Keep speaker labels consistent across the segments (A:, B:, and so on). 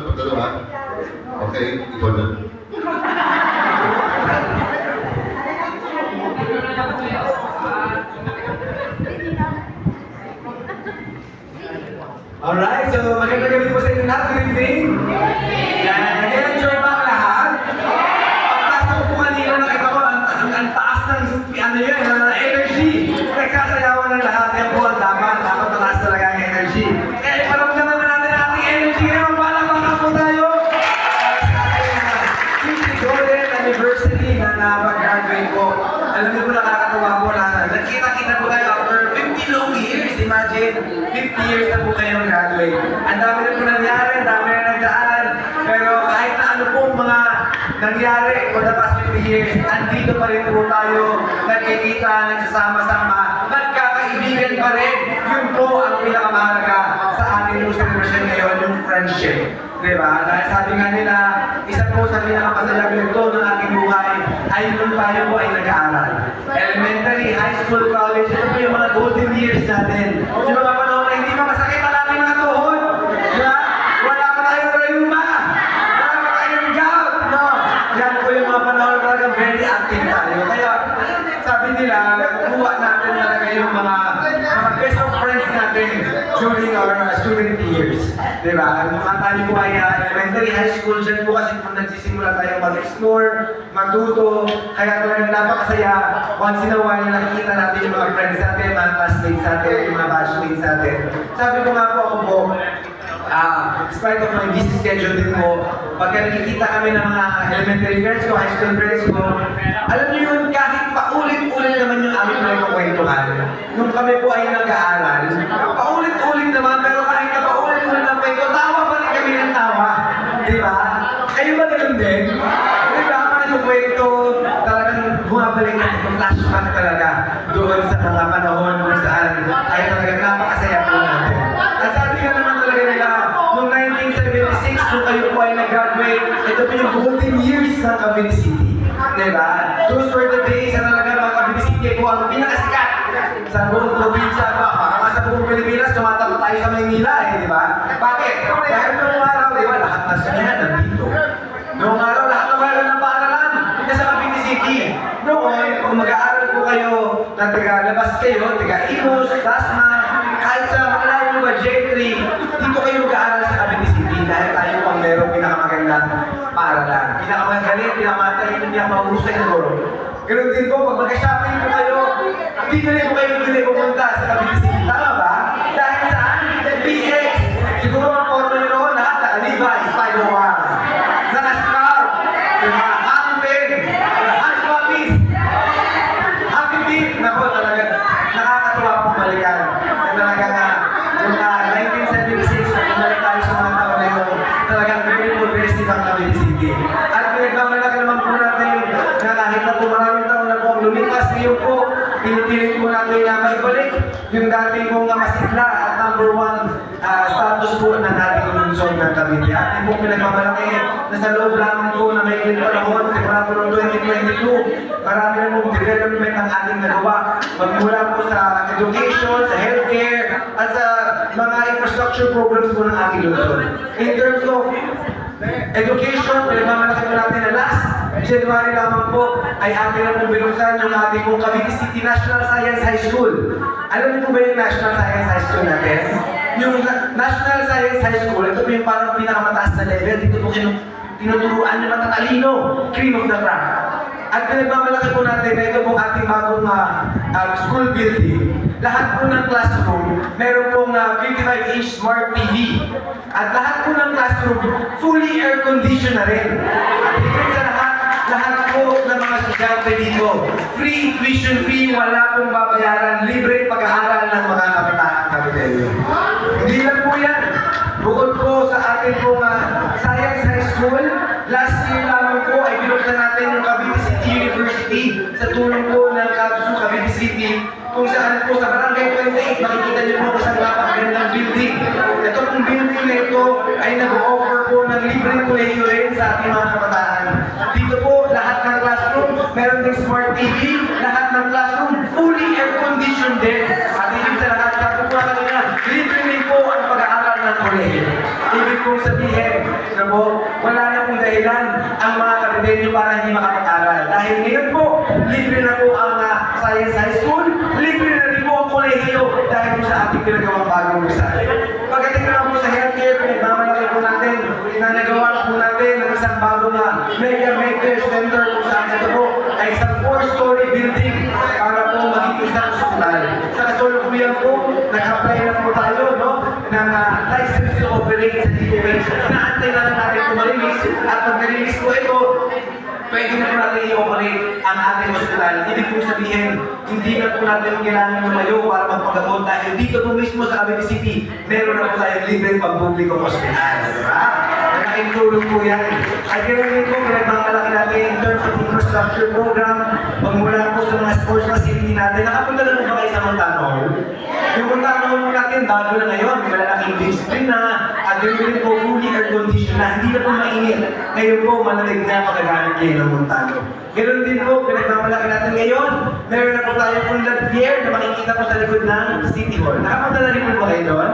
A: pagdalawa? Okay, ikaw na.
B: Alright, so magandang gabi po sa inyo lahat. Good evening. Yan, nag-enjoy ba ang lahat? Pagpasok ko kanina, nakita ko ang taas ng energy. Nagsasayawan ng lahat. Yan po ang dapat taas talaga ang energy. Kaya paramdaman naman natin ang ating energy. Ngayon, palakpakan po tayo. Sa ating 50th golden anniversary na napag-graduate po. Alam niyo po, nakakatuwa po na nagkita-kita po tayo after 50 long years. Imagine, 50 years na po kayong graduate. Ang dami na po nangyari, ang dami na nagdaan. Pero kahit na ano po mga nangyari for the past 50 years, andito pa rin po tayo, nagkikita, nagsasama-sama, nagkakaibigan pa rin. Yun po ang pinakamahalaga sa ating po celebration ngayon, yung friendship. Diba? Dahil sabi nga nila, isa po sa pinakamasayang ito ng ating buhay ay nung tayo po ay nag-aaral. Elementary, high school, college, ito po yung mga golden years natin. Yung mga panahon na hindi pa masakit ang ating mga tuhod. Diba? Wala pa tayong rayuma. Wala pa tayong gout. No? Yan po yung mga panahon na talagang very active tayo. Kaya sabi nila, nakuha natin talaga yung mga best of friends natin during our student years. Diba? Nung tayo po ay elementary, high school, dyan po kasi kung nagsisimula tayo mag-explore, matuto, kaya talagang napakasaya. Once in a while, nakikita natin yung mga friends natin, mga classmates natin, yung mga batchmates natin. Sabi ko nga po ako po, despite of my busy schedule din po, pagka nakikita kami ng mga elementary friends ko, high school friends ko, alam niyo yun, kahit paulit-ulit naman yung aming pinagkukwentuhan. Nung kami po ay nag-aaral, paulit-ulit naman, pero kahit na paulit-ulit ng kwento, tawa pa rin kami ng tawa. Di ba? Kayo ba ganun din? Di ba? Parang yung kwento, talagang bumabalik natin yung flashback talaga doon sa mga panahon kung saan ay talagang napakasaya po natin. At sabi nga naman talaga nila, noong 1976, nung kayo po ay nag-graduate, ito po yung golden years ng Cavite City. Diba? Those were the days na talaga mga Cavite City po ang pinakasikat sa buong probinsya pa. Baka sa buong Pilipinas, tumatakot tayo sa Maynila eh, di ba? Bakit? Dahil noong araw, di ba, lahat ng sinihan nandito. Noong araw, lahat ng bayan ng paaralan, nasa Cavite City. Noon, kung mag-aaral po kayo, na taga-labas kayo, taga-Imus, Dasma, kahit sa malayo ba, J3, dito kayo mag-aaral sa Cavite City dahil tayo pang meron pinakamagandang paaralan. Pinakamagaling, pinakamahusay na guro. Ganun din po, pag mag-shopping po kayo, dito rin po kayo hindi pumunta sa Cavite City. Tama ba? Dahil saan? PX! Siguro ang forma nyo noon, lahat naka-Levi's 501. Naka-Scarf. Diba? Hampton. Hush Puppies. Happy Feet. Naku, talaga, nakakatuwa pong balikan. Talaga nga, yung 1976, bumalik tayo sa mga taon na yun, talagang very progressive ang Cavite City. At pinagmamalaki naman po natin na kahit na po maraming taon na po ang lumipas, ngayon po, pinipilit po natin na maibalik yung dating pong masigla at number 1 status po ng ating lungsod ng Cavite. Ating pong pinagmamalaki na sa loob lamang po na may ilang panahon, sigurado noong 2022, marami na pong development ang ating nagawa. Magmula po sa education, sa healthcare, at sa mga infrastructure programs po ng ating lungsod. In terms of education, pinagmamalaki po natin na last January lamang po ay atin na pong binuksan yung ating pong Cavite City National Science High School. Alam niyo po ba yung National Science High School natin? Yung National Science High School, ito po yung parang pinakamataas na level. Dito po tinuturuan yung matatalino, cream of the crop. At pinagmamalaki po natin na ito pong ating bagong school building. Lahat po ng classroom, meron pong 55-inch smart TV. At lahat po ng classroom, fully air-conditioned na rin. At higit sa lahat po ng mga estudyante dito, free tuition fee, wala pong babayaran, libre pag-aaral ng mga kabataan Caviteño. Hindi lang po yan. Bukod po sa ating pong Science High School, last year lamang po ay binuksan natin yung Cavite City University sa tulong po ng KABSU Cavite City, kung saan po sa Barangay 28, makikita niyo po isang napakagandang building. Ito pong building na ito ay nag-offer po ng libreng kolehiyo rin sa ating mga kabataan. Dito po, lahat ng classroom, meron ding smart TV, lahat ng classroom, fully air-conditioned din. At higit sa lahat, sabi po kanina, libre rin po ang pag-aaral ng kolehiyo. Ibig kong sabihin, na po, wala na pong dahilan ang mga kabidenyo para hindi makapag-aral. Dahil ngayon po, libre na po ang Science High School, libre na rin po ang kolehiyo dahil po sa ating pinagawang bagong Rizal. Pagdating naman po sa healthcare, pinagmamalaki po natin na nagawa po natin ng isang bagong Mega Maker Center kung saan ito po ay isang 4-story building para po maging isang hospital. Sa kasalukuyan po, nag-apply na po tayo ng license to operate sa DOH. Inaantay na lang natin kung ma-release at pag na-release po ito, pwede na po natin i-operate ang ating hospital. Ibig po sabihin, hindi na po natin kailangan lumayo para magpagamot dahil dito po mismo sa Cavite City, meron na po tayong libreng pampublikong hospital. Diba? Malaking tulong po yan. At ganoon din po, pinagmamalaki natin in terms of infrastructure program, magmula po sa mga sports facility natin. Nakapunta na po ba kayo sa Montano Hall? Yung Montano Hall po natin, bago na ngayon, may malalaking big screen na, at ganoon din po, fully air condition na, hindi na po mainit. Ngayon po, malamig na pagkagamit kayo ng Montano. Ganoon din po, pinagmamalaki natin ngayon, meron na po tayo unlad pier na makikita po sa likod ng City Hall. Nakapunta na rin po ba kayo doon?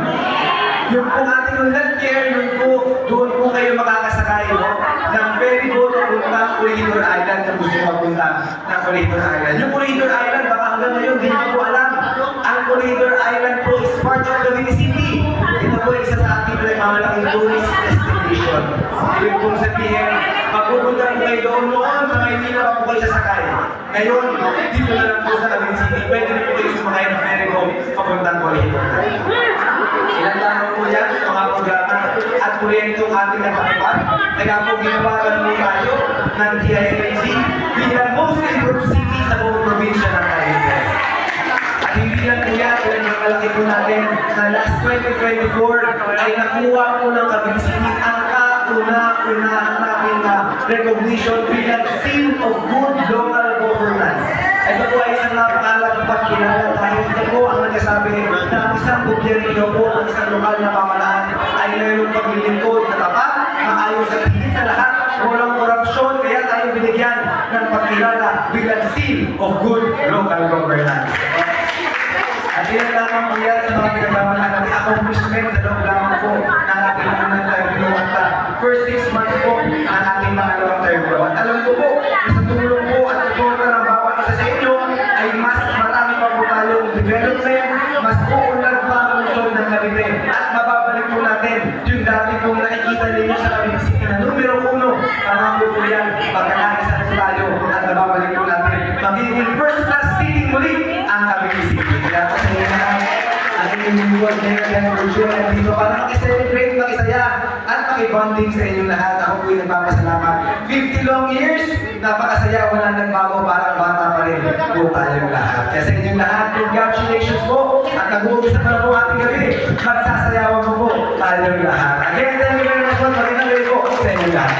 B: Yung po ating unlad pier, yung po, doon po kayo makakasakay ng ferry boat punta Corridor Island kung gusto mapunta ng Corridor Island. Yung Corridor Island, baka hanggang ngayon, hindi ko po alam. Ang Corridor Island po is part of Cavite City. Ito po isa sa ating pinagmamalaking tourist destination. Ibig pong sabihin, pagpupunta po kayo doon sa Maynila pa po kayo sasakay. Ngayon, dito na lang po sa Cavite City, pwede na po kayo sumakay ng ferry boat papuntang Corridor Island. Ilan lamang po yan sa mga programa at kuryentong ating natapad. Kaya po ginawagan po tayo ng DILG bilang most improved city sa buong probinsya ng Cavite. At hindi lang po yan, malaki po natin na last 2024 ay nakuha po ng Cavite City ang kauna-unahan natin na recognition bilang Seal of Good Local Governance. Ito po ay isang napakalagang pagkilala dahil ito po ang nagsasabi na ang isang gobyerno po, ang isang lokal na pamalaan ay mayroong paglilingkod na tapat, maayos at higit sa lahat, walang korupsyon, kaya tayo binigyan ng pagkilala bilang Seal of Good Local Governance. At yan lamang po yan sa mga pinagmamalakan ng accomplishment sa loob lamang po ng ating unang termino at first 6 months po ng ating pangalawang termino. At alam ko po, sa tulong po at suporta ng bawat isa sa inyo ay mas marami pa po tayong development, mas uunlad pa ang lungsod ng Cavite at mababalik po natin yung dati pong nakikita ninyo sa Cavite City na numero 1. Pangako po yan, pagkakaisa na tayo at mababalik po natin. Magiging first class city muli ang Cavite City. Kaya po sa inyo na ang inyong lingkod na yung virtual at dito para makiselebrate, makisaya at makibonding sa inyong lahat. Ako po'y nagpapasalamat. 50 long years, napakasaya, walang nagbago, parang bata pa rin po tayong lahat. Kaya sa inyong lahat, congratulations po at nag-uumpisa na po ating gabi. Magsasayawan mo po tayong lahat. Again, thank you very much po. Magandang gabi po sa inyong lahat.